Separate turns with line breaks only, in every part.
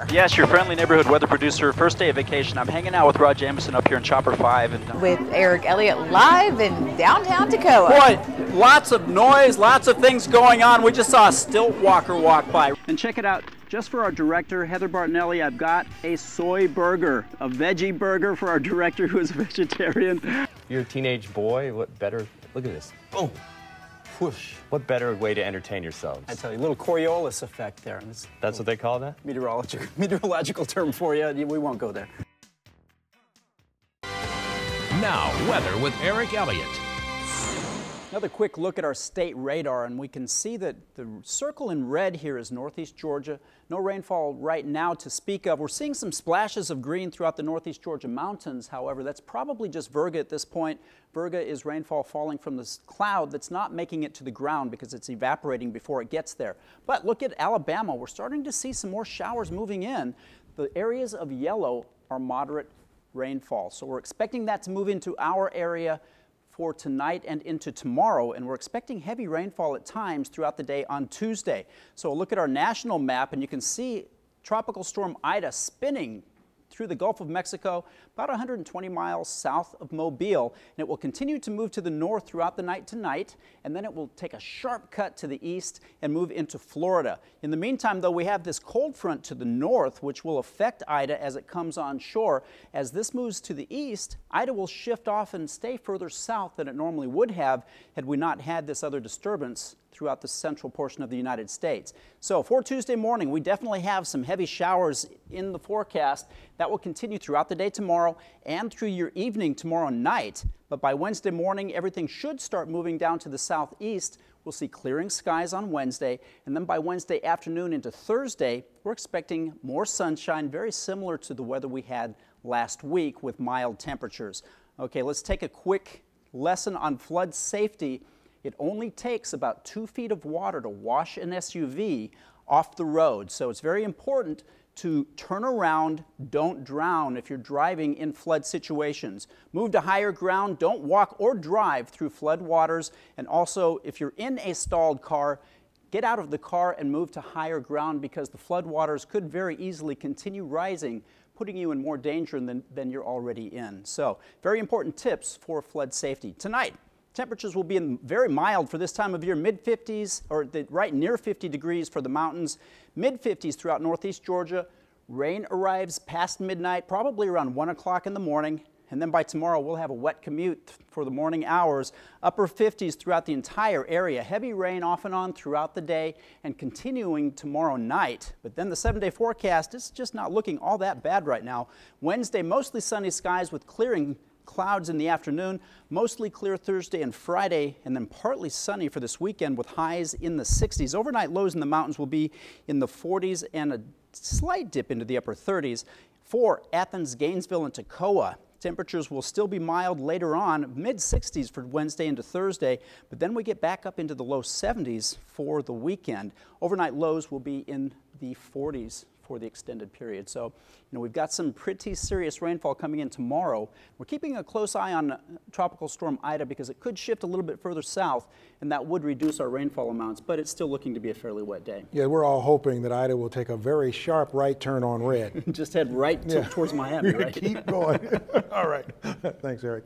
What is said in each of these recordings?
are.
Yes, your friendly neighborhood weather producer. First day of vacation. I'm hanging out with Rod Jamison up here in Chopper 5. And
With Eric Elliott live in downtown Toccoa.
Boy, lots of noise, lots of things going on. We just saw a stilt walker walk by.
And check it out. Just for our director, Heather Bartonelli, I've got a soy burger, a veggie burger for our director who is a vegetarian.
You're a teenage boy. What better? Look at this. Boom. Whoosh. What better way to entertain yourselves?
I tell you, a little Coriolis effect there.
That's what they call that?
Meteorological term for you. We won't go there.
Now, weather with Eric Elliott.
Another quick look at our state radar, and we can see that the circle in red here is northeast Georgia. No rainfall right now to speak of. We're seeing some splashes of green throughout the northeast Georgia mountains. However, that's probably just virga at this point. Virga is rainfall falling from this cloud that's not making it to the ground because it's evaporating before it gets there. But look at Alabama. We're starting to see some more showers moving in. The areas of yellow are moderate rainfall. So we're expecting that to move into our area for tonight and into tomorrow, and we're expecting heavy rainfall at times throughout the day on Tuesday. So look at our national map and you can see Tropical Storm Ida spinning through the Gulf of Mexico, about 120 miles south of Mobile, and it will continue to move to the north throughout the night tonight, and then it will take a sharp cut to the east and move into Florida. In the meantime, though, we have this cold front to the north, which will affect Ida as it comes on shore. As this moves to the east, Ida will shift off and stay further south than it normally would have had we not had this other disturbance throughout the central portion of the United States. So for Tuesday morning, we definitely have some heavy showers in the forecast. That will continue throughout the day tomorrow and through your evening tomorrow night. But by Wednesday morning, everything should start moving down to the southeast. We'll see clearing skies on Wednesday, and then by Wednesday afternoon into Thursday, we're expecting more sunshine, very similar to the weather we had last week with mild temperatures. Okay, let's take a quick lesson on flood safety. It only takes about 2 feet of water to wash an SUV off the road. So it's very important to turn around, don't drown if you're driving in flood situations. Move to higher ground, don't walk or drive through flood waters. And also, if you're in a stalled car, get out of the car and move to higher ground because the flood waters could very easily continue rising, putting you in more danger than you're already in. So, very important tips for flood safety. Tonight, temperatures will be very mild for this time of year, mid-50s, or right near 50 degrees for the mountains, mid-50s throughout northeast Georgia. Rain arrives past midnight, probably around 1 o'clock in the morning, and then by tomorrow we'll have a wet commute for the morning hours, upper 50s throughout the entire area. Heavy rain off and on throughout the day and continuing tomorrow night. But then the 7-day forecast is just not looking all that bad right now. Wednesday, mostly sunny skies with clearing clouds in the afternoon, mostly clear Thursday and Friday, and then partly sunny for this weekend with highs in the 60s. Overnight lows in the mountains will be in the 40s and a slight dip into the upper 30s. For Athens, Gainesville, and Toccoa, temperatures will still be mild later on, mid-60s for Wednesday into Thursday, but then we get back up into the low 70s for the weekend. Overnight lows will be in the 40s for the extended period. So, we've got some pretty serious rainfall coming in tomorrow. We're keeping a close eye on Tropical Storm Ida because it could shift a little bit further south, and that would reduce our rainfall amounts, but it's still looking to be a fairly wet day.
Yeah, we're all hoping that Ida will take a very sharp right turn on red.
Just head right towards Miami, right?
Keep going. All right. Thanks, Eric.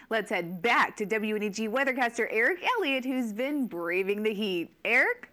Let's head back to WNEG weathercaster Eric Elliott, who's been braving the heat. Eric?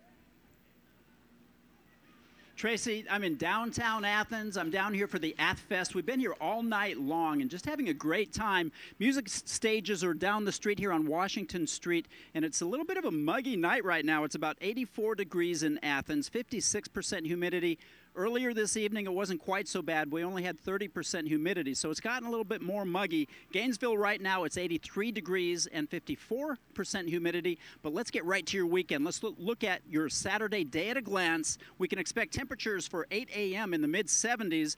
Tracy, I'm in downtown Athens. I'm down here for the AthFest. We've been here all night long and just having a great time. Music stages are down the street here on Washington Street, and it's a little bit of a muggy night right now. It's about 84 degrees in Athens, 56% humidity. Earlier this evening, it wasn't quite so bad. We only had 30% humidity, so it's gotten a little bit more muggy. Gainesville right now, it's 83 degrees and 54% humidity. But let's get right to your weekend. Let's look at your Saturday day at a glance. We can expect temperatures for 8 a.m. in the mid-70s.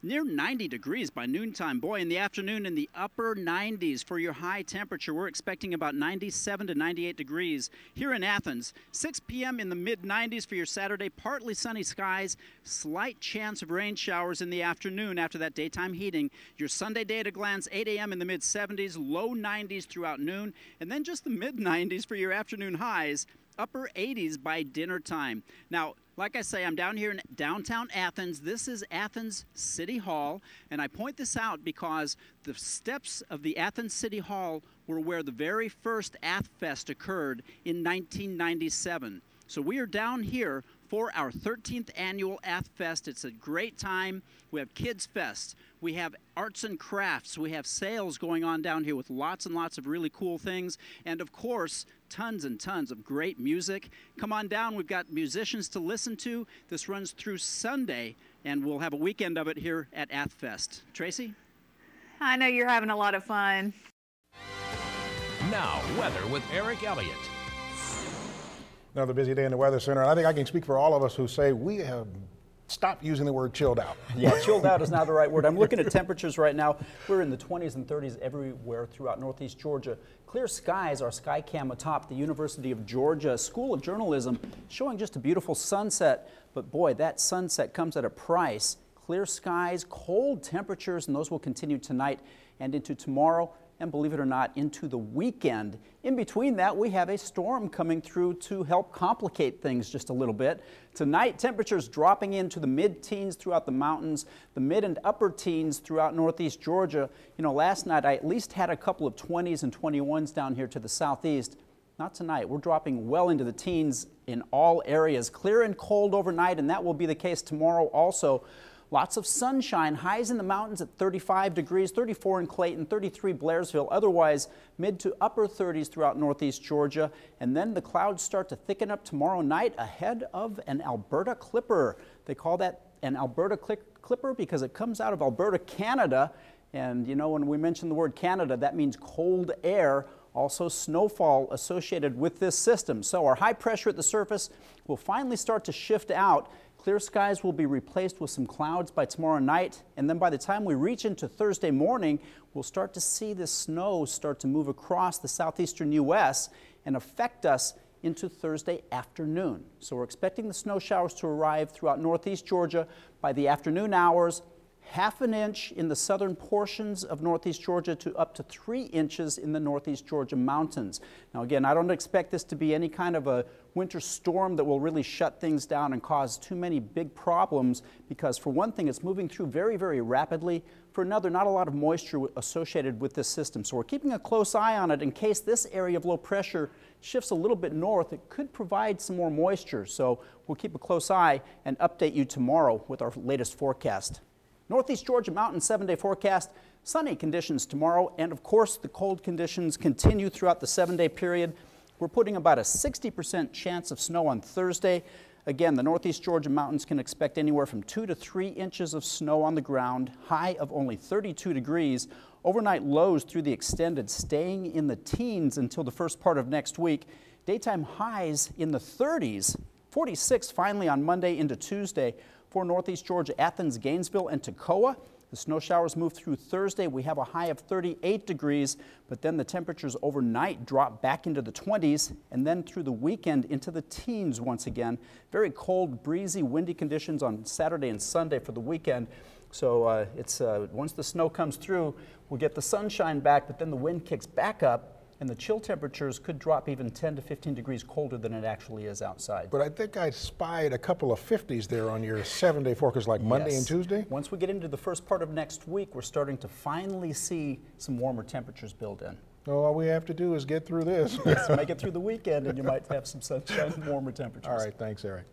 Near 90 degrees by noontime. Boy, in the afternoon in the upper 90s for your high temperature. We're expecting about 97 to 98 degrees here in Athens. 6 p.m. in the mid-90s for your Saturday. Partly sunny skies. Slight chance of rain showers in the afternoon after that daytime heating. Your Sunday day at a glance, 8 a.m. in the mid-70s. Low 90s throughout noon. And then just the mid-90s for your afternoon highs. Upper 80s by dinner time. Now, Like I say, I'm down here in downtown Athens. This is Athens City Hall, and I point this out because the steps of the Athens City Hall were where the very first AthFest occurred in 1997. So we are down here for our 13th annual AthFest. It's a great time. We have Kids Fest. We have arts and crafts. We have sales going on down here with lots and lots of really cool things. And of course, tons and tons of great music. Come on down. We've got musicians to listen to. This runs through Sunday, and we'll have a weekend of it here at AthFest. Tracy?
I know you're having a lot of fun.
Now, weather with Eric Elliott.
Another busy day in the Weather Center. I think I can speak for all of us who say we have stopped using the word chilled out.
Yeah, chilled out is not the right word. I'm looking at temperatures right now. We're in the 20s and 30s everywhere throughout northeast Georgia. Clear skies, our sky cam atop the University of Georgia School of Journalism, showing just a beautiful sunset. But boy, that sunset comes at a price. Clear skies, cold temperatures, and those will continue tonight and into tomorrow, and believe it or not, into the weekend. In between that, we have a storm coming through to help complicate things just a little bit. Tonight, temperatures dropping into the mid-teens throughout the mountains, the mid and upper teens throughout northeast Georgia. You know, last night I at least had a couple of 20s and 21s down here to the southeast. Not tonight. We're dropping well into the teens in all areas. Clear and cold overnight, and that will be the case tomorrow also. Lots of sunshine, highs in the mountains at 35 degrees, 34 in Clayton, 33 Blairsville, otherwise mid to upper 30s throughout northeast Georgia. And then the clouds start to thicken up tomorrow night ahead of an Alberta clipper. They call that an Alberta clipper because it comes out of Alberta, Canada. And you know, when we mention the word Canada, that means cold air. Also snowfall associated with this system. So our high pressure at the surface will finally start to shift out. Clear skies will be replaced with some clouds by tomorrow night, and then by the time we reach into Thursday morning, we'll start to see the snow start to move across the southeastern U.S. and affect us into Thursday afternoon. So we're expecting the snow showers to arrive throughout northeast Georgia by the afternoon hours. Half an inch in the southern portions of northeast Georgia to up to 3 inches in the northeast Georgia mountains. Now again, I don't expect this to be any kind of a winter storm that will really shut things down and cause too many big problems, because for one thing, it's moving through very, very rapidly. For another, not a lot of moisture associated with this system. So we're keeping a close eye on it in case this area of low pressure shifts a little bit north. It could provide some more moisture. So we'll keep a close eye and update you tomorrow with our latest forecast. Northeast Georgia Mountain 7-day forecast, sunny conditions tomorrow, and of course the cold conditions continue throughout the 7-day period. We're putting about a 60% chance of snow on Thursday. Again, the northeast Georgia mountains can expect anywhere from 2 to 3 inches of snow on the ground, high of only 32 degrees. Overnight lows through the extended, staying in the teens until the first part of next week. Daytime highs in the 30s, 46 finally on Monday into Tuesday. For northeast Georgia, Athens, Gainesville, and Toccoa, the snow showers move through Thursday. We have a high of 38 degrees, but then the temperatures overnight drop back into the 20s, and then through the weekend into the teens once again. Very cold, breezy, windy conditions on Saturday and Sunday for the weekend. So once the snow comes through, we'll get the sunshine back, but then the wind kicks back up, and the chill temperatures could drop even 10 to 15 degrees colder than it actually is outside.
But I think I spied a couple of 50s there on your 7-day forecast, like Monday and Tuesday.
Once we get into the first part of next week, we're starting to finally see some warmer temperatures build in.
So all we have to do is get through this.
Yes, make it through the weekend and you might have some sunshine and warmer temperatures.
All right, thanks, Eric.